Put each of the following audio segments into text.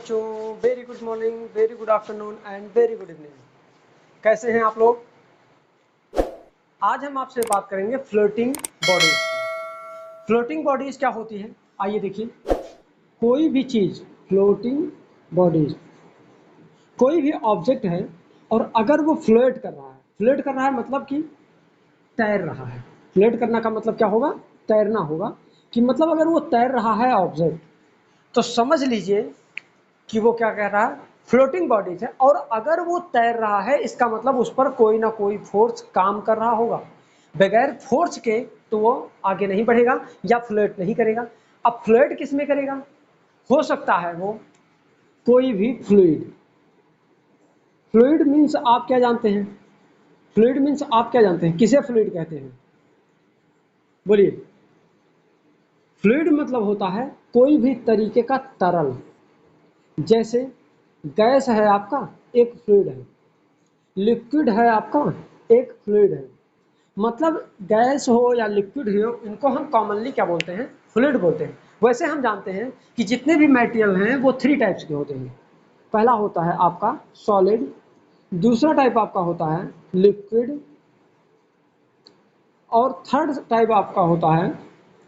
बच्चों, very good morning, very good afternoon and very good evening. कैसे हैं आप लोग? आज हम आपसे बात करेंगे फ्लोटिंग बॉडीज की। फ्लोटिंग बॉडीज क्या होती है? आइए देखिए। कोई भी चीज फ्लोटिंग बॉडीज, कोई भी ऑब्जेक्ट है और अगर वो फ्लोट कर रहा है, फ्लोट कर रहा है मतलब कि तैर रहा है। फ्लोट करना का मतलब क्या होगा? तैरना होगा। कि मतलब अगर वो तैर रहा है ऑब्जेक्ट, तो समझ लीजिए कि वो क्या कह रहा है? फ्लोटिंग बॉडीज है। और अगर वो तैर रहा है इसका मतलब उस पर कोई ना कोई फोर्स काम कर रहा होगा। बगैर फोर्स के तो वो आगे नहीं बढ़ेगा या फ्लोट नहीं करेगा। अब फ्लोट किस में करेगा? हो सकता है वो कोई भी फ्लूइड। फ्लूइड मीन्स आप क्या जानते हैं? फ्लूइड मीन्स आप क्या जानते हैं? किसे फ्लूइड कहते हैं? बोलिए। फ्लूइड मतलब होता है कोई भी तरीके का तरल। जैसे गैस है आपका, एक फ्लूइड है। लिक्विड है आपका, एक फ्लूइड है। मतलब गैस हो या लिक्विड हो, इनको हम कॉमनली क्या बोलते हैं? फ्लूइड बोलते हैं। वैसे हम जानते हैं कि जितने भी मटेरियल हैं वो 3 टाइप्स के होते हैं। पहला होता है आपका सॉलिड, दूसरा टाइप आपका होता है लिक्विड, और थर्ड टाइप आपका होता है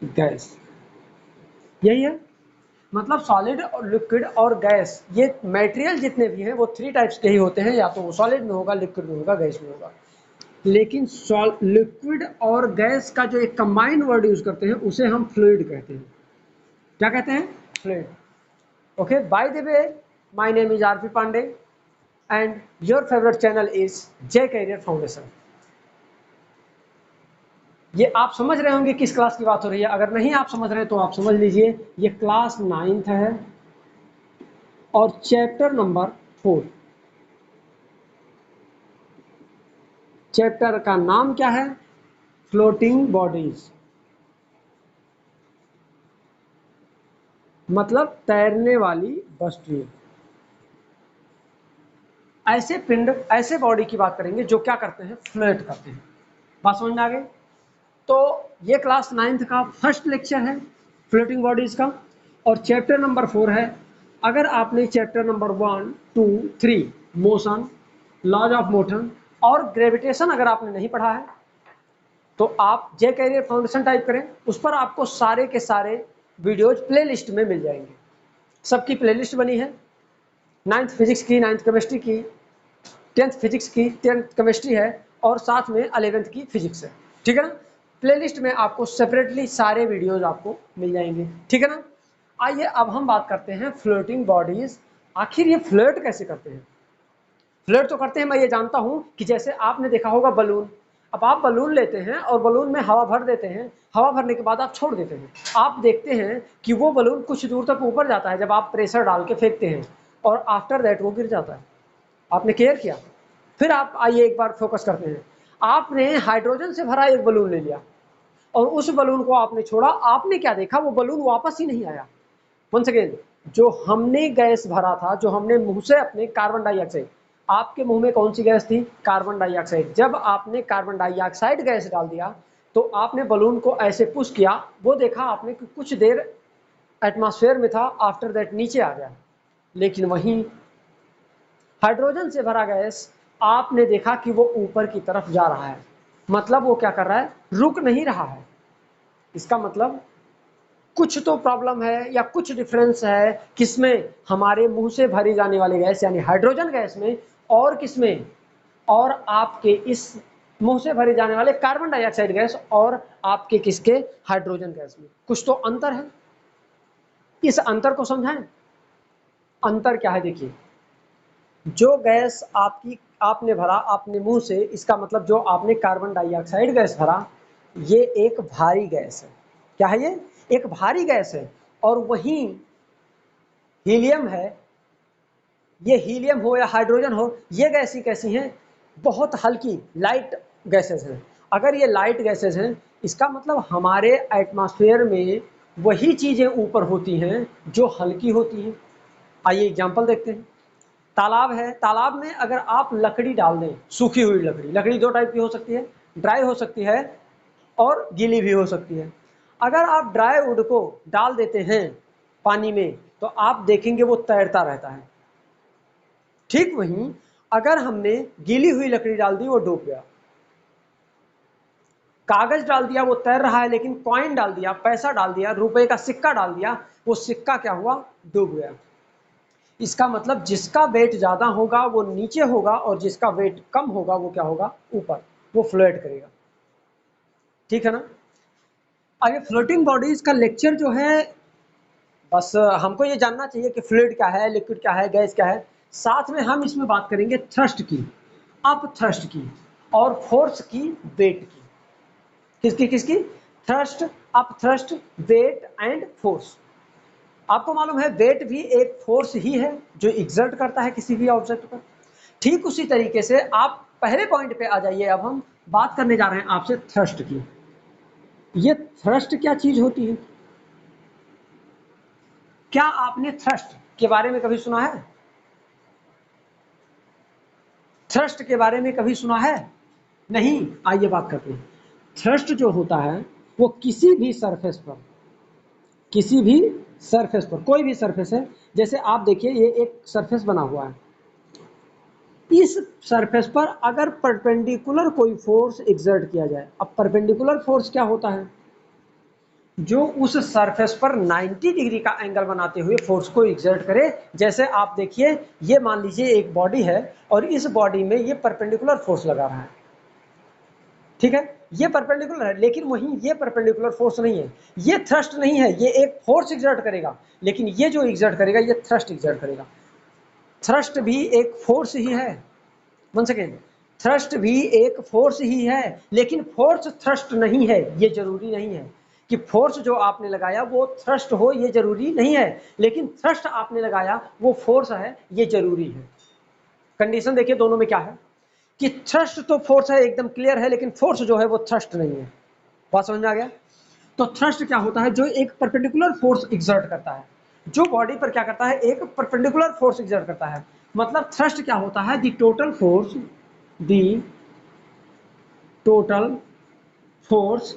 गैस। यही है मतलब सॉलिड और लिक्विड और गैस, ये मटेरियल जितने भी हैं वो 3 टाइप्स के ही होते हैं। या तो वो सॉलिड में होगा, लिक्विड में होगा, गैस में होगा। लेकिन लिक्विड और गैस का जो एक कंबाइंड वर्ड यूज करते हैं उसे हम फ्लूइड कहते हैं। क्या कहते हैं? Fluid. Okay, by the way, my name is RP Pandey and your favourite channel is J Career Foundation. ये आप समझ रहे होंगे किस क्लास की बात हो रही है। अगर नहीं आप समझ रहे तो आप समझ लीजिए, ये क्लास 9th है और चैप्टर नंबर 4। चैप्टर का नाम क्या है? फ्लोटिंग बॉडीज, मतलब तैरने वाली वस्तुएं। ऐसे पिंड, ऐसे बॉडी की बात करेंगे जो क्या करते हैं? फ्लोट करते हैं। बात समझ में आ गई? तो ये क्लास 9th का फर्स्ट लेक्चर है फ्लोटिंग बॉडीज का, और चैप्टर नंबर 4 है। अगर आपने chapter number 1, 2, 3 motion, laws of motion और ग्रेविटेशन अगर आपने नहीं पढ़ा है तो आप जे कैरियर फाउंडेशन टाइप करें, उस पर आपको सारे के सारे वीडियोज प्लेलिस्ट में मिल जाएंगे। सबकी प्लेलिस्ट बनी है। 9th फिजिक्स की, 9th केमिस्ट्री की, 10th फिजिक्स की, 10th केमिस्ट्री है, और साथ में 11th की फिजिक्स है। ठीक है ना? प्लेलिस्ट में आपको सेपरेटली सारे वीडियोज आपको मिल जाएंगे। ठीक है ना? आइए अब हम बात करते हैं फ्लोटिंग बॉडीज। आखिर ये फ्लोट कैसे करते हैं? फ्लोट तो करते हैं, मैं ये जानता हूं कि जैसे आपने देखा होगा बलून। अब आप बलून लेते हैं और बलून में हवा भर देते हैं। हवा भरने के बाद आप छोड़ देते हैं। आप देखते हैं कि वो बलून कुछ दूर तक ऊपर जाता है जब आप प्रेशर डाल के फेंकते हैं, और आफ्टर दैट वो गिर जाता है। आपने केयर किया? फिर आप आइए एक बार फोकस करते हैं। आपने हाइड्रोजन से भरा एक बलून ले लिया और उस बलून को आपने छोड़ा। आपने क्या देखा? वो बलून वापस ही नहीं आया। वंस अगेन, जो हमने गैस भरा था, जो हमने मुंह से अपने कार्बन डाइऑक्साइड, आपके मुंह में कौन सी गैस थी? Carbon dioxide. जब आपने कार्बन डाइऑक्साइड गैस डाल दिया तो आपने बलून को ऐसे पुश किया, वो देखा आपने कि कुछ देर एटमॉस्फेयर में था, आफ्टर दैट नीचे आ गया। लेकिन वहीं हाइड्रोजन से भरा गैस, आपने देखा कि वो ऊपर की तरफ जा रहा है। मतलब वो क्या कर रहा है? रुक नहीं रहा है। इसका मतलब कुछ तो प्रॉब्लम है या कुछ डिफरेंस है किसमें? हमारे मुंह से भरी जाने वाली गैस यानी हाइड्रोजन गैस में, और किसमें? और आपके इस मुंह से भरे जाने वाले कार्बन डाइऑक्साइड गैस और आपके किसके? हाइड्रोजन गैस में कुछ तो अंतर है। इस अंतर को समझाएं। अंतर क्या है? देखिए, जो गैस आपकी आपने भरा आपने मुंह से, इसका मतलब जो आपने कार्बन डाइऑक्साइड गैस भरा, ये एक भारी गैस है। क्या है ये? एक भारी गैस है। और वहीं हीलियम है, ये हीलियम हो या हाइड्रोजन हो, ये गैस ही कैसी हैं? बहुत हल्की, लाइट गैसेस हैं। अगर ये लाइट गैसेस हैं, इसका मतलब हमारे एटमॉस्फेयर में वही चीजें ऊपर होती हैं जो हल्की होती हैं। आइए एग्जांपल देखते हैं। तालाब है, तालाब में अगर आप लकड़ी डाल दें, सूखी हुई लकड़ी, लकड़ी 2 टाइप की हो सकती है, ड्राई हो सकती है और गीली भी हो सकती है। अगर आप ड्राई वुड को डाल देते हैं पानी में तो आप देखेंगे वो तैरता रहता है। ठीक वहीं अगर हमने गीली हुई लकड़ी डाल दी, वो डूब गया। कागज डाल दिया, वो तैर रहा है, लेकिन कॉइन डाल दिया, पैसा डाल दिया, रुपए का सिक्का डाल दिया, वो सिक्का क्या हुआ? डूब गया। इसका मतलब जिसका वेट ज्यादा होगा वो नीचे होगा, और जिसका वेट कम होगा वो क्या होगा? ऊपर, वो फ्लोट करेगा। ठीक है ना? आगे फ्लोटिंग बॉडीज का लेक्चर जो है, बस हमको ये जानना चाहिए कि फ्लूइड क्या है, लिक्विड क्या है, गैस क्या है। साथ में हम इसमें बात करेंगे थ्रस्ट की, अप थ्रस्ट की, और फोर्स की, वेट की। किसकी किसकी? Thrust, up thrust, weight and force. आपको मालूम है वेट भी एक फोर्स ही है जो एग्जर्ट करता है किसी भी ऑब्जेक्ट पर। ठीक उसी तरीके से आप पहले पॉइंट पे आ जाइए। अब हम बात करने जा रहे हैं आपसे थ्रस्ट की। ये थ्रस्ट क्या चीज होती है? क्या आपने थ्रस्ट के बारे में कभी सुना है? थ्रस्ट के बारे में कभी सुना है? नहीं। आइए बात करते हैं। थ्रस्ट जो होता है वो किसी भी सरफेस पर, किसी भी सरफेस पर, कोई भी सरफेस है, जैसे आप देखिए ये एक सरफेस बना हुआ है, इस सरफेस पर अगर परपेंडिकुलर कोई फोर्स एक्सर्ट किया जाए। अब परपेंडिकुलर फोर्स क्या होता है? जो उस सरफेस पर 90 डिग्री का एंगल बनाते हुए फोर्स को एक्सर्ट करे। जैसे आप देखिए, ये मान लीजिए एक बॉडी है, और इस बॉडी में ये परपेंडिकुलर फोर्स लगा रहा है। ठीक है, ये परपेंडिकुलर है, लेकिन वहीं ये परपेंडिकुलर फोर्स नहीं है, ये थ्रस्ट नहीं है, ये एक फोर्स एक्सर्ट करेगा, लेकिन ये जो एक्सर्ट करेगा ये थ्रस्ट एक्सर्ट करेगा। थ्रस्ट भी एक फोर्स ही है। वन सेकेंड, थ्रस्ट भी एक फोर्स ही है, लेकिन फोर्स थ्रस्ट नहीं है, ये जरूरी नहीं है कि फोर्स जो आपने लगाया वो थ्रस्ट हो, ये जरूरी नहीं है, लेकिन थ्रस्ट आपने लगाया वो फोर्स है, ये जरूरी है। कंडीशन देखिए दोनों में क्या है कि थ्रस्ट तो फोर्स है, एकदम क्लियर है, लेकिन फोर्स जो है वो थ्रस्ट नहीं है। बात समझ में आ गया? तो थ्रस्ट क्या होता है? जो एक परपेंडिकुलर फोर्स एक्सर्ट करता है, जो बॉडी पर क्या करता है? एक परपेंडिकुलर फोर्स एक्सर्ट करता है। मतलब थ्रस्ट क्या होता है? The total force, the total force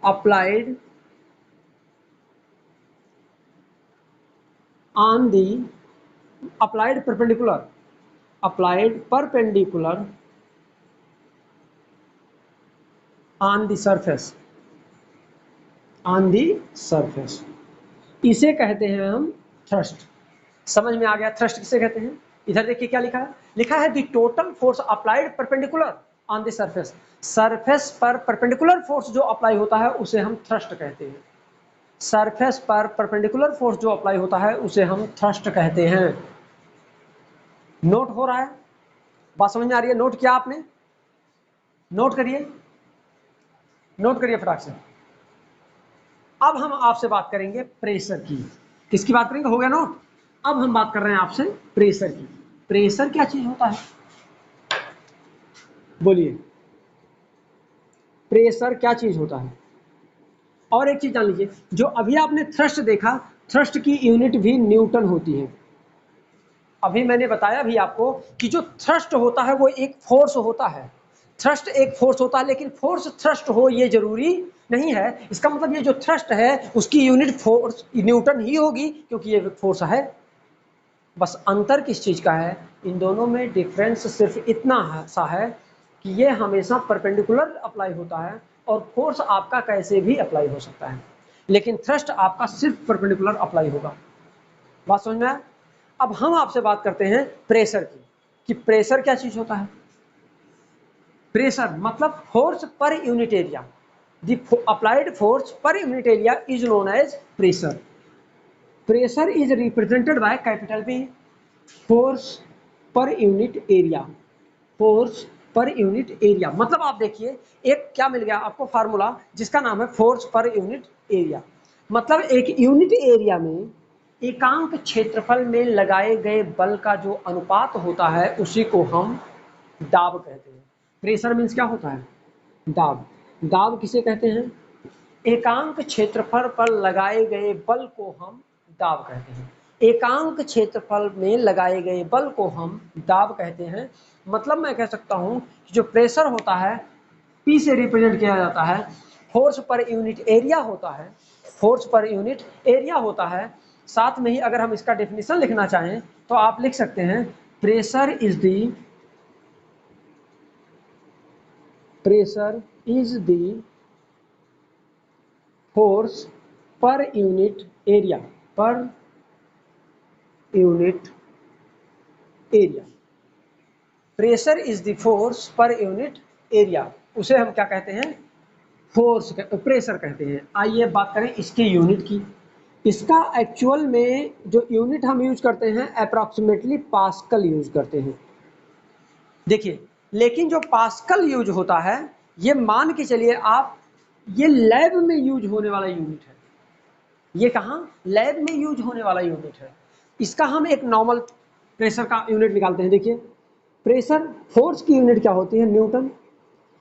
applied on the applied perpendicular, applied perpendicular on the surface, on the surface, इसे कहते हैं हम थ्रस्ट। समझ में आ गया थ्रस्ट किसे कहते हैं? इधर देखिए क्या लिखा है, लिखा है the total force applied perpendicular on the surface. Surface पर परपेंडिकुलर फोर्स जो अप्लाई होता है उसे हम थ्रस्ट कहते हैं। सरफेस पर परपेंडिकुलर फोर्स जो अप्लाई होता है उसे हम थ्रस्ट कहते हैं। नोट हो रहा है? बात समझ में आ रही है? नोट किया आपने? नोट करिए, नोट करिए फटाक से। अब हम आपसे बात करेंगे प्रेशर की। किसकी बात करेंगे? हो गया नोट? अब हम बात कर रहे हैं आपसे प्रेशर की। प्रेशर क्या चीज होता है? बोलिए, प्रेशर क्या चीज होता है? और एक चीज जान लीजिए, जो अभी आपने थ्रस्ट देखा, थ्रस्ट की यूनिट भी न्यूटन होती है। अभी मैंने बताया भी आपको कि जो थ्रस्ट होता है वो एक फोर्स होता है। थ्रस्ट एक फोर्स होता है, लेकिन फोर्स थ्रस्ट हो ये जरूरी नहीं है। इसका मतलब ये जो थ्रस्ट है उसकी यूनिट फोर्स न्यूटन ही होगी, क्योंकि ये फोर्स है। बस अंतर किस चीज का है? इन दोनों में डिफरेंस सिर्फ इतना सा है कि ये हमेशा परपेंडिकुलर अप्लाई होता है, और फोर्स आपका कैसे भी अप्लाई हो सकता है, लेकिन थ्रस्ट आपका सिर्फ परपेंडिकुलर अप्लाई होगा। बात समझ में आया? अब हम आपसे बात करते हैं प्रेशर की, कि प्रेशर क्या चीज होता है? प्रेशर मतलब force per unit area. The applied force per unit area is known as pressure. Pressure is represented by capital P, force per unit area. Force per unit area मतलब आप देखिए एक क्या मिल गया आपको फार्मूला, जिसका नाम है फोर्स पर यूनिट एरिया। मतलब एक यूनिट एरिया में एकांक क्षेत्रफल में लगाए गए बल का जो अनुपात होता है उसी को हम दाब कहते हैं। प्रेशर मीन्स क्या होता है? दाब। दाब किसे कहते हैं? एकांक क्षेत्रफल पर लगाए गए बल को हम दाब कहते हैं। एकांक क्षेत्रफल में लगाए गए बल को हम दाब कहते हैं। मतलब मैं कह सकता हूं कि जो प्रेशर होता है P से रिप्रेजेंट किया जाता है, फोर्स पर यूनिट एरिया होता है। फोर्स पर यूनिट एरिया होता है। साथ में ही अगर हम इसका डेफिनेशन लिखना चाहें तो आप लिख सकते हैं pressure is the force per unit area, pressure is the force per unit area, उसे हम क्या कहते हैं, प्रेशर कहते हैं। आइए बात करें इसकी यूनिट की। इसका एक्चुअल में जो यूनिट हम यूज करते हैं अप्रॉक्सीमेटली पास्कल यूज करते हैं। देखिए, लेकिन जो पास्कल यूज होता है ये मान के चलिए आप, ये लैब में यूज होने वाला यूनिट है। ये कहाँ, लैब में यूज होने वाला यूनिट है। इसका हम एक नॉर्मल प्रेशर का यूनिट निकालते हैं। देखिए, प्रेशर फोर्स की यूनिट क्या होती है, न्यूटन,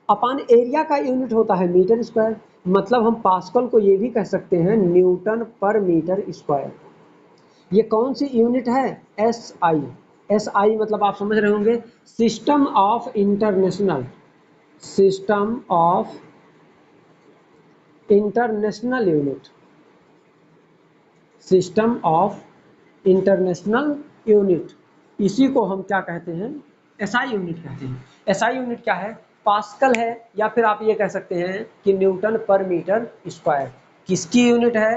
अपान एरिया का यूनिट होता है मीटर स्क्वायर। मतलब हम पास्कल को ये भी कह सकते हैं न्यूटन पर मीटर स्क्वायर। ये कौन सी यूनिट है, SI। SI मतलब आप समझ रहे होंगे system of international unit, system of international unit, इसी को हम क्या कहते हैं, SI यूनिट कहते हैं। SI यूनिट क्या है, पास्कल है, या फिर आप ये कह सकते हैं कि न्यूटन पर मीटर स्क्वायर। किसकी यूनिट है,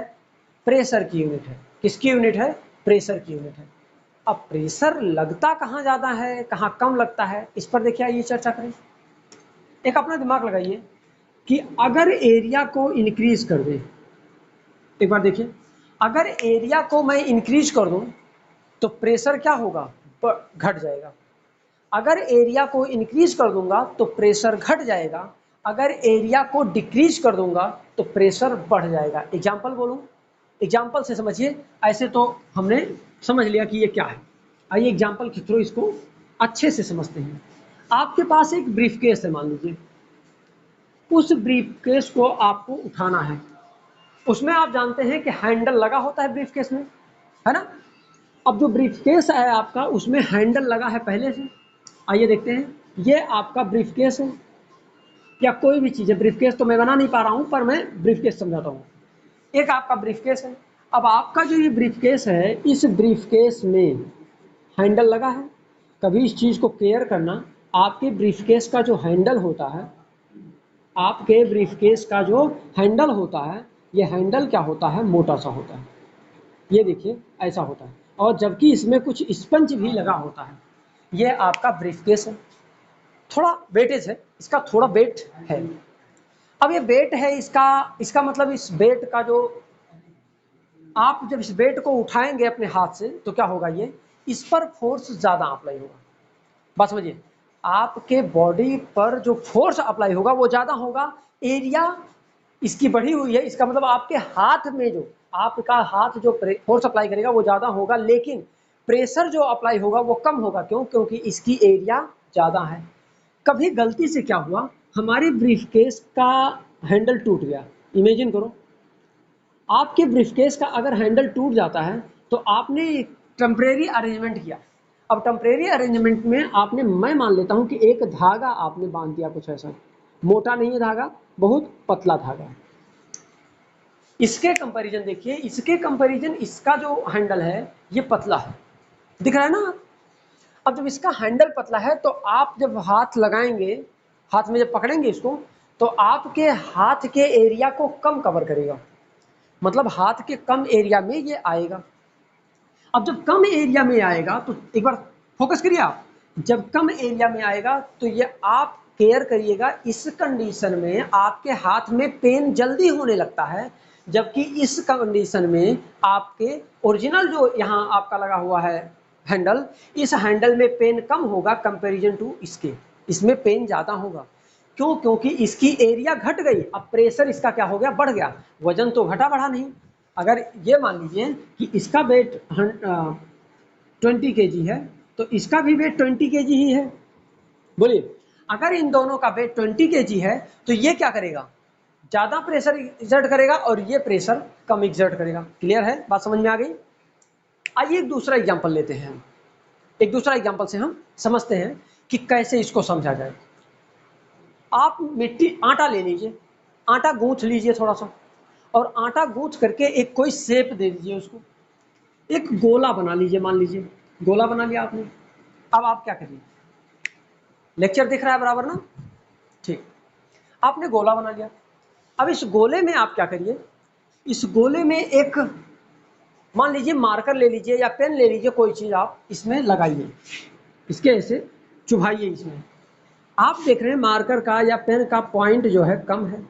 प्रेशर की यूनिट है। किसकी यूनिट है, प्रेशर की यूनिट है। अब प्रेशर लगता कहाँ ज़्यादा है, कहाँ कम लगता है, इस पर देखिए आइए चर्चा करें। एक अपना दिमाग लगाइए कि अगर एरिया को इंक्रीज कर दें, एक बार देखिए, अगर एरिया को मैं इंक्रीज कर दूं तो प्रेशर क्या होगा, घट जाएगा। अगर एरिया को इंक्रीज कर दूंगा तो प्रेशर घट जाएगा। अगर एरिया को डिक्रीज कर दूंगा तो प्रेशर बढ़ जाएगा। एग्जाम्पल बोलूं, एग्जाम्पल से समझिए। ऐसे तो हमने समझ लिया कि ये क्या है, आइए एग्जाम्पल के थ्रू इसको अच्छे से समझते हैं। आपके पास एक ब्रीफकेस है, मान लीजिए, उस ब्रीफकेस को आपको उठाना है। उसमें आप जानते हैं कि हैंडल लगा होता है ब्रीफकेस में, है ना। अब जो ब्रीफकेस है आपका, उसमें हैंडल लगा है पहले से। आइए देखते हैं, ये आपका ब्रीफकेस है या कोई भी चीज़ है। ब्रीफकेस तो मैं बना नहीं पा रहा हूं, पर मैं ब्रीफकेस समझाता हूं। एक आपका ब्रीफकेस है। अब आपका जो ये ब्रीफकेस है, इस ब्रीफकेस में हैंडल लगा है। कभी इस चीज़ को केयर करना, आपके ब्रीफकेस का जो हैंडल होता है, आपके ब्रीफकेस का जो हैंडल होता है, ये हैंडल क्या होता है, मोटा सा होता है। ये देखिए ऐसा होता है, और जबकि इसमें कुछ स्पंज भी लगा होता है। ये आपका ब्रीफकेस है, थोड़ा वेटेज है, इसका थोड़ा वेट है। अब ये वेट है इसका मतलब इस वेट का जो, आप जब इस वेट को उठाएंगे अपने हाथ से तो क्या होगा, ये इस पर फोर्स ज़्यादा अप्लाई होगा। बात समझिए, आपके बॉडी पर जो फोर्स अप्लाई होगा वो ज़्यादा होगा। एरिया इसकी बढ़ी हुई है, इसका मतलब आपके हाथ में जो, आपका हाथ जो फोर्स अप्लाई करेगा वो ज़्यादा होगा, लेकिन प्रेशर जो अप्लाई होगा वो कम होगा। क्यों, क्योंकि इसकी एरिया ज़्यादा है। कभी गलती से क्या हुआ, हमारे ब्रीफकेस का हैंडल टूट गया। इमेजिन करो, आपके ब्रीफकेस का अगर हैंडल टूट जाता है तो आपने टेम्परेरी अरेंजमेंट किया। अब टेम्परेरी अरेंजमेंट में आपने, मैं मान लेता हूं कि एक धागा आपने बांध दिया, कुछ ऐसा, मोटा नहीं है धागा, बहुत पतला धागा है। इसके कंपैरिजन देखिए, इसके कंपैरिजन इसका जो हैंडल है ये पतला है, दिख रहा है ना। अब जब इसका हैंडल पतला है तो आप जब हाथ लगाएंगे, हाथ में जब पकड़ेंगे इसको, तो आपके हाथ के एरिया को कम कवर करेगा, मतलब हाथ के कम एरिया में ये आएगा। अब जब कम एरिया में आएगा तो एक बार फोकस करिए आप, जब कम एरिया में आएगा तो ये आप केयर करिएगा, इस कंडीशन में आपके हाथ में पेन जल्दी होने लगता है, जबकि इस कंडीशन में आपके ओरिजिनल जो यहाँ आपका लगा हुआ है हैंडल, इस हैंडल में पेन कम होगा कंपैरिजन टू इसके, इसमें पेन ज़्यादा होगा। क्यों, क्योंकि इसकी एरिया घट गई, अब प्रेशर इसका क्या हो गया, बढ़ गया। वजन तो घटा बढ़ा नहीं। अगर ये मान लीजिए कि इसका वेट 20 kg है तो इसका भी वेट 20 kg ही है। बोलिए, अगर इन दोनों का वेट 20 kg है तो ये क्या करेगा, ज़्यादा प्रेशर एक्सर्ट करेगा और ये प्रेशर कम एक्सर्ट करेगा। क्लियर है, बात समझ में आ गई। आइए एक दूसरा एग्जाम्पल लेते हैं। एक दूसरा एग्जाम्पल से हम समझते हैं कि कैसे इसको समझा जाए। आप मिट्टी, आटा ले लीजिए, आटा गूंथ लीजिए थोड़ा सा, और आटा गूंथ करके एक कोई शेप दे दीजिए उसको, एक गोला बना लीजिए, मान लीजिए गोला बना लिया आपने। अब आप क्या करिए, लेक्चर दिख रहा है बराबर ना, ठीक, आपने गोला बना लिया। अब इस गोले में आप क्या करिए, इस गोले में एक मान लीजिए मार्कर ले लीजिए या पेन ले लीजिए, कोई चीज आप इसमें लगाइए, इसके ऐसे चुभाइए इसमें। आप देख रहे हैं मार्कर का या पेन का पॉइंट जो है कम है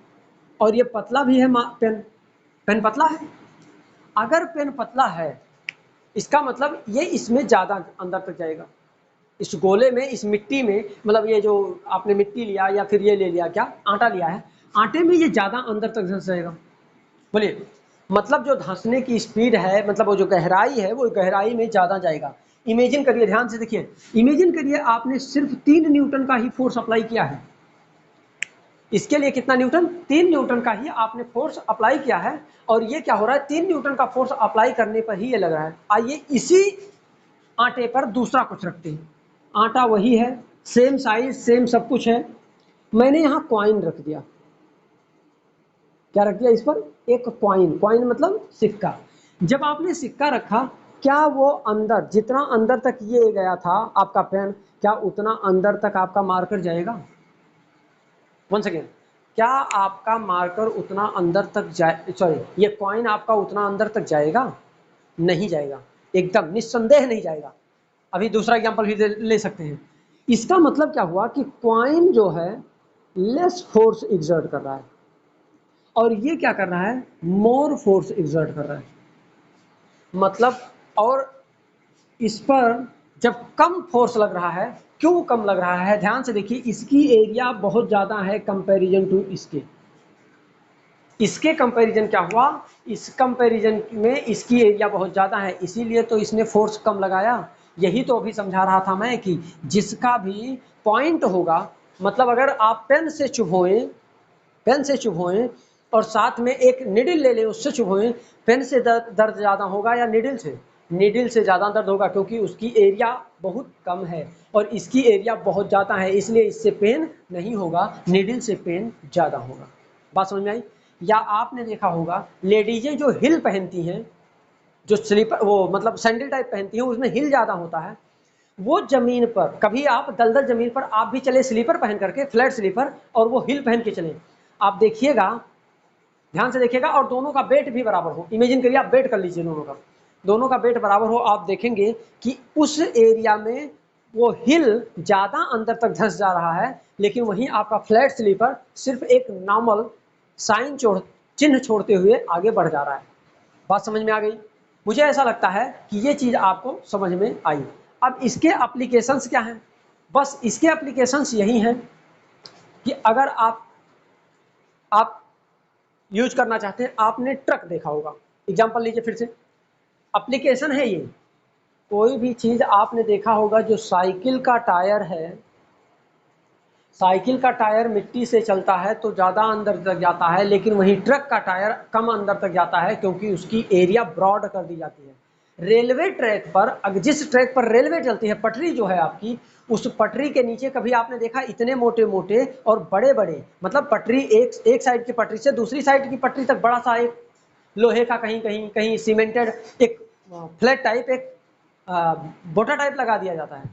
और ये पतला भी है, पेन पेन पतला है। अगर पेन पतला है इसका मतलब ये इसमें ज़्यादा अंदर तक जाएगा, इस गोले में, इस मिट्टी में, मतलब ये जो आपने मिट्टी लिया या फिर ये ले लिया, क्या आटा लिया है, आटे में ये ज़्यादा अंदर तक धंस जाएगा। बोलिए, मतलब जो धंसने की स्पीड है, मतलब वो जो गहराई है, वो गहराई में ज़्यादा जाएगा। इमेजिन करिए, ध्यान से देखिए, इमेजिन करिए आपने सिर्फ 3 न्यूटन का ही फोर्स अप्लाई किया है। इसके लिए कितना न्यूटन, 3 न्यूटन का ही आपने फोर्स अप्लाई किया है, और ये क्या हो रहा है, 3 न्यूटन का फोर्स अप्लाई करने पर ही ये लग रहा है। आइए इसी आटे पर दूसरा कुछ रखते हैं, आटा वही है, सेम साइज सेम सब कुछ है, मैंने यहाँ कॉइन रख दिया। क्या रख दिया इस पर, एक कॉइन, कॉइन मतलब सिक्का। जब आपने सिक्का रखा, क्या वो अंदर, जितना अंदर तक ये गया था आपका पेन, क्या उतना अंदर तक आपका मार्कर जाएगा? वन सेकेंड, क्या आपका मार्कर उतना अंदर तक जाए, सॉरी, ये कॉइन आपका उतना अंदर तक जाएगा? नहीं जाएगा, एकदम निस्संदेह नहीं जाएगा। अभी दूसरा एग्जांपल भी ले सकते हैं। इसका मतलब क्या हुआ कि कॉइन जो है लेस फोर्स एग्जर्ट कर रहा है और ये क्या कर रहा है, मोर फोर्स एग्जर्ट कर रहा है। मतलब, और इस पर जब कम फोर्स लग रहा है, क्यों कम लग रहा है, ध्यान से देखिए, इसकी एरिया बहुत ज़्यादा है कंपैरिजन टू इसके। इसके कंपैरिजन क्या हुआ, इस कंपैरिजन में इसकी एरिया बहुत ज़्यादा है, इसीलिए तो इसने फोर्स कम लगाया। यही तो अभी समझा रहा था मैं कि जिसका भी पॉइंट होगा, मतलब अगर आप पेन से चुभोएं, पेन से चुभोएं और साथ में एक निडल ले लें, उससे चुभोएं, पेन से दर्द ज़्यादा होगा या निडल से? निडल से ज़्यादा दर्द होगा, क्योंकि उसकी एरिया बहुत कम है और इसकी एरिया बहुत ज़्यादा है, इसलिए इससे पेन नहीं होगा, निडल से पेन ज़्यादा होगा। बात समझ में आई? या आपने देखा होगा लेडीजें जो हिल पहनती हैं, जो स्लीपर, वो मतलब सैंडल टाइप पहनती हैं, उसमें हिल ज़्यादा होता है। वो जमीन पर, कभी आप दलदल जमीन पर आप भी चले स्लीपर पहन करके, फ्लैट स्लीपर, और वो हिल पहन के चले, आप देखिएगा, ध्यान से देखिएगा, और दोनों का वेट भी बराबर हो, इमेजिन करिए आप वेट कर लीजिए, दोनों का वेट बराबर हो, आप देखेंगे कि उस एरिया में वो हिल ज़्यादा अंदर तक धंस जा रहा है, लेकिन वहीं आपका फ्लैट स्लीपर सिर्फ एक नॉर्मल साइन चिन्ह छोड़ते हुए आगे बढ़ जा रहा है। बात समझ में आ गई? मुझे ऐसा लगता है कि ये चीज़ आपको समझ में आई। अब इसके एप्लीकेशंस क्या हैं? बस इसके एप्लीकेशंस यही हैं कि अगर आप यूज करना चाहते हैं, आपने ट्रक देखा होगा, एग्जांपल लीजिए फिर से, एप्लीकेशन है ये, कोई भी चीज़ आपने देखा होगा, जो साइकिल का टायर है, साइकिल का टायर मिट्टी से चलता है तो ज़्यादा अंदर तक जाता है, लेकिन वहीं ट्रक का टायर कम अंदर तक जाता है, क्योंकि उसकी एरिया ब्रॉड कर दी जाती है। रेलवे ट्रैक पर, अगर जिस ट्रैक पर रेलवे चलती है, पटरी जो है आपकी, उस पटरी के नीचे कभी आपने देखा इतने मोटे मोटे और बड़े बड़े, मतलब पटरी एक साइड की पटरी से दूसरी साइड की पटरी तक बड़ा सा एक लोहे का, कहीं कहीं कहीं सीमेंटेड एक फ्लैट टाइप, एक बोटा टाइप लगा दिया जाता है।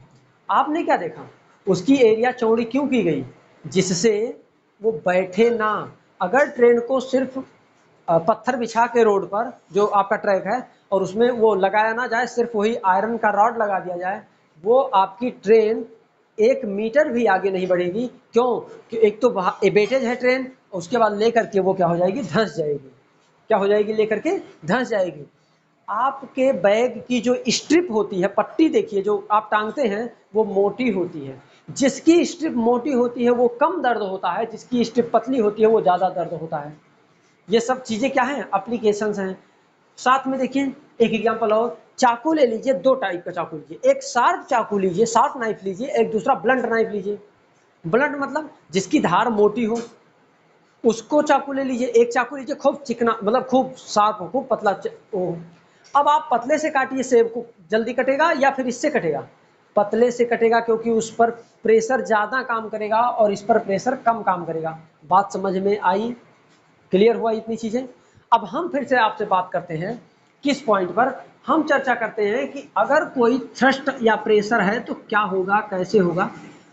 आपने क्या देखा, उसकी एरिया चौड़ी क्यों की गई, जिससे वो बैठे ना। अगर ट्रेन को सिर्फ पत्थर बिछा के रोड पर, जो आपका ट्रैक है, और उसमें वो लगाया ना जाए, सिर्फ वही आयरन का रॉड लगा दिया जाए, वो आपकी ट्रेन 1 मीटर भी आगे नहीं बढ़ेगी। क्यों? कि एक तो वेटेज है ट्रेन, उसके बाद लेकर के वो क्या हो जाएगी, धंस जाएगी। क्या हो जाएगी, लेकर के धंस जाएगी। आपके बैग की जो स्ट्रिप होती है, पट्टी देखिए जो आप टांगते हैं, वो मोटी होती है। जिसकी स्ट्रिप मोटी होती है वो कम दर्द होता है, जिसकी स्ट्रिप पतली होती है वो ज़्यादा दर्द होता है। ये सब चीज़ें क्या हैं, एप्लीकेशंस हैं। साथ में देखिए एक एग्जांपल और, चाकू ले लीजिए, 2 टाइप का चाकू लीजिए, एक शार्प चाकू लीजिए, शार्प नाइफ लीजिए, एक दूसरा ब्लंट नाइफ लीजिए। ब्लंट मतलब जिसकी धार मोटी हो, उसको चाकू ले लीजिए। एक चाकू लीजिए खूब चिकना, मतलब खूब शार्प हो, खूब पतला हो। अब आप पतले से काटिए, सेब को जल्दी कटेगा या फिर इससे कटेगा? पतले से कटेगा, क्योंकि उस पर प्रेशर ज़्यादा काम करेगा और इस पर प्रेशर कम काम करेगा। बात समझ में आई? क्लियर हुआ इतनी चीज़ें? अब हम फिर से आपसे बात करते हैं किस पॉइंट पर, हम चर्चा करते हैं कि अगर कोई थ्रस्ट या प्रेशर है तो क्या होगा, कैसे होगा।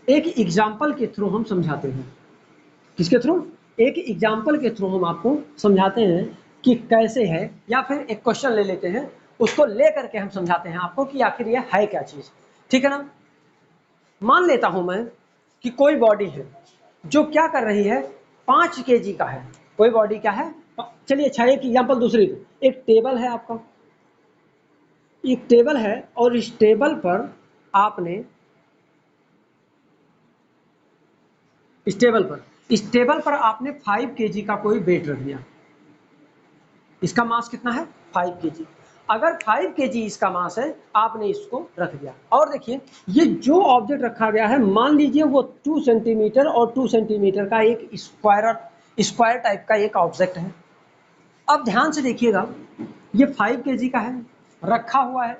एक एग्जाम्पल के थ्रू हम समझाते हैं। किसके थ्रू? एक एग्जाम्पल के थ्रू हम आपको समझाते हैं कि कैसे है, या फिर एक क्वेश्चन ले लेते हैं, उसको ले करके हम समझाते हैं आपको कि आखिर ये है क्या चीज। ठीक है ना। मान लेता हूं मैं कि कोई बॉडी है जो क्या कर रही है, 5 kg का है। कोई बॉडी क्या है, चलिए अच्छा एक एग्जाम्पल दूसरी दो। एक टेबल है आपका, एक टेबल है और इस टेबल पर आपने इस टेबल पर आपने 5 kg का कोई वेट रख दिया। इसका मास कितना है, 5 kg। अगर 5 kg इसका मास है, आपने इसको रख दिया। और देखिए ये जो ऑब्जेक्ट रखा गया है, मान लीजिए वो 2 सेंटीमीटर और 2 सेंटीमीटर का एक स्क्वायर टाइप का एक ऑब्जेक्ट है। अब ध्यान से देखिएगा, ये 5 kg का है, रखा हुआ है।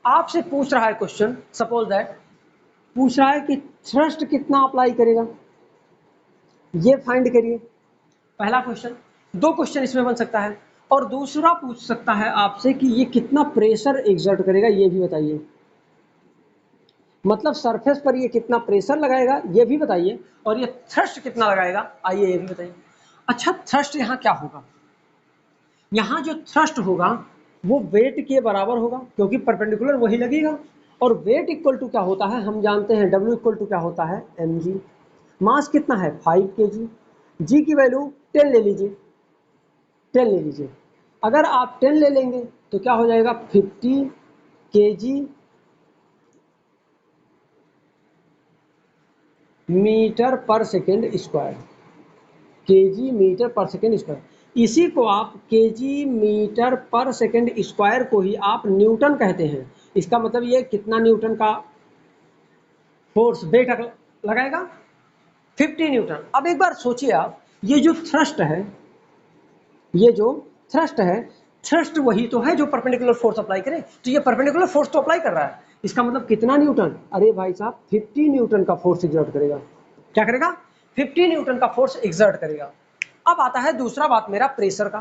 आपसे पूछ रहा है क्वेश्चन, सपोज दैट पूछ रहा है कि थ्रस्ट कितना अप्लाई करेगा, ये फाइंड करिए। पहला क्वेश्चन। दो क्वेश्चन इसमें बन सकता है। और दूसरा पूछ सकता है आपसे कि ये कितना प्रेशर एक्सर्ट करेगा, ये भी बताइए। मतलब सरफेस पर ये कितना प्रेशर लगाएगा, ये भी बताइए। और ये थ्रस्ट कितना लगाएगा, आइए ये भी बताइए। अच्छा, थ्रस्ट यहाँ क्या होगा, यहाँ जो थ्रस्ट होगा वो वेट के बराबर होगा, क्योंकि परपेंडिकुलर वही लगेगा। और वेट इक्वल टू क्या होता है, हम जानते हैं W इक्वल टू क्या होता है, mg। मास कितना है, 5 kg। g की वैल्यू 10 ले लीजिए, 10 ले लीजिए। अगर आप 10 ले लेंगे तो क्या हो जाएगा, 50 kg मीटर पर सेकेंड स्क्वायर, kg मीटर पर सेकेंड स्क्वायर। इसी को आप kg मीटर पर सेकेंड स्क्वायर को ही आप न्यूटन कहते हैं। इसका मतलब ये कितना न्यूटन का फोर्स वेट लगाएगा, 50 न्यूटन। अब एक बार सोचिए आप, ये जो थ्रस्ट है, ये जो थ्रस्ट है, थ्रस्ट वही तो है जो परपेंडिकुलर फोर्स अप्लाई करे। तो ये परपेंडिकुलर फोर्स तो अप्लाई कर रहा है, इसका मतलब कितना न्यूटन, अरे भाई साहब 50 न्यूटन का फोर्स एक्सर्ट करेगा। क्या करेगा, 50 न्यूटन का फोर्स एक्सर्ट करेगा। अब आता है दूसरा बात मेरा प्रेशर का।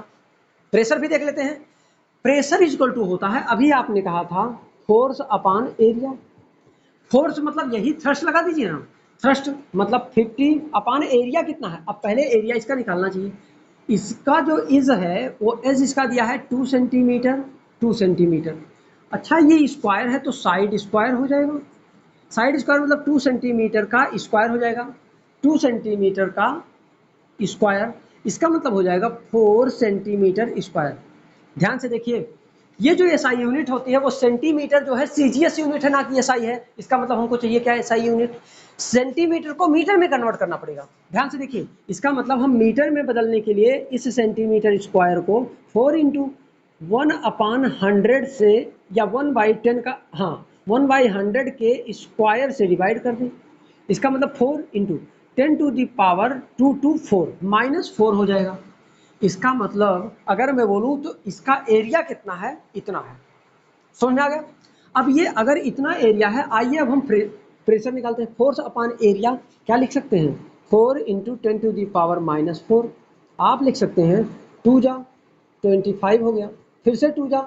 प्रेशर भी देख लेते हैं। प्रेशर इक्वल टू होता है, अभी आपने कहा था, फोर्स अपॉन एरिया। फोर्स मतलब यही थ्रस्ट लगा दीजिए ना, थ्रस्ट मतलब 50 अपॉन एरिया कितना है। अब पहले एरिया इसका निकालना चाहिए। इसका जो इज है वो एज इसका दिया है 2 सेंटीमीटर, 2 सेंटीमीटर। अच्छा ये स्क्वायर है तो साइड स्क्वायर हो जाएगा। साइड स्क्वायर मतलब 2 सेंटीमीटर का स्क्वायर हो जाएगा, 2 सेंटीमीटर का स्क्वायर। इसका मतलब हो जाएगा 4 सेंटीमीटर स्क्वायर। ध्यान से देखिए, ये जो एसआई यूनिट होती है वो सेंटीमीटर जो है सीजीएस यूनिट है, ना कि एसआई है। इसका मतलब हमको चाहिए क्या, एसआई यूनिट। सेंटीमीटर को मीटर में कन्वर्ट करना पड़ेगा। ध्यान से देखिए, इसका मतलब हम मीटर में बदलने के लिए इस सेंटीमीटर स्क्वायर को 4 इंटू 1/100 से, या 1/10 का, हाँ 1/100 के स्क्वायर से डिवाइड कर दें। इसका मतलब 4 into 10 to the power 2 to 4 -4 हो जाएगा। इसका मतलब अगर मैं बोलूं तो इसका एरिया कितना है, इतना है। समझ में आ गया। अब ये अगर इतना एरिया है, आइए अब हम प्रेशर निकालते हैं। फोर्स अपॉन एरिया क्या लिख सकते हैं, 4 इंटू 10 टू द पावर -4। आप लिख सकते हैं 2 जा 25 हो गया, फिर से 2 जा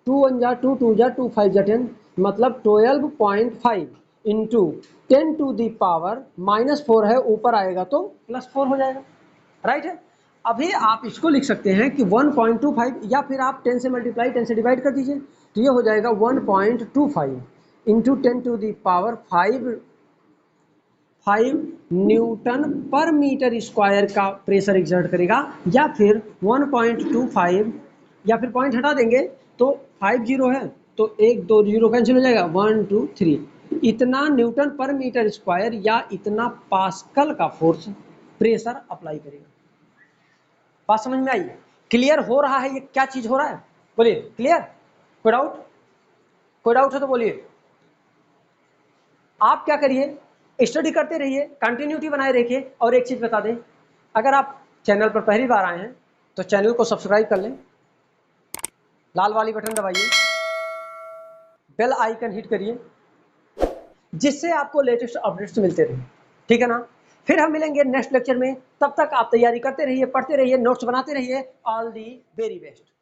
2 1 जा 2 2 जा 2 5 जा 10, मतलब 12.5 इंटू 10 टू द पावर -4 है, ऊपर आएगा तो +4 हो जाएगा। राइट है। अभी आप इसको लिख सकते हैं कि 1.25, या फिर आप 10 से मल्टीप्लाई 10 से डिवाइड कर दीजिए, तो ये हो जाएगा 1.25 into 10 to the power 5 newton per metre square का प्रेशर एक्सर्ट करेगा। या फिर 1.25, या फिर पॉइंट हटा देंगे तो 5 जीरो है, तो 1 2 जीरो कैंसिल हो जाएगा, 1 2 3, इतना न्यूटन पर मीटर स्क्वायर या इतना पास्कल का फोर्स प्रेशर अप्लाई करेगा। बात समझ में आई, क्लियर हो रहा है ये क्या चीज हो रहा है, बोलिए क्लियर। कोई डाउट, कोई डाउट है तो बोलिए। आप क्या करिए, स्टडी करते रहिए, कंटिन्यूटी बनाए रखिए। और एक चीज बता दें, अगर आप चैनल पर पहली बार आए हैं तो चैनल को सब्सक्राइब कर लें, लाल वाली बटन दबाइए, बेल आइकन हिट करिए, जिससे आपको लेटेस्ट अपडेट्स मिलते रहे। ठीक है ना। फिर हम मिलेंगे नेक्स्ट लेक्चर में, तब तक आप तैयारी करते रहिए, पढ़ते रहिए, नोट्स बनाते रहिए। All the very best.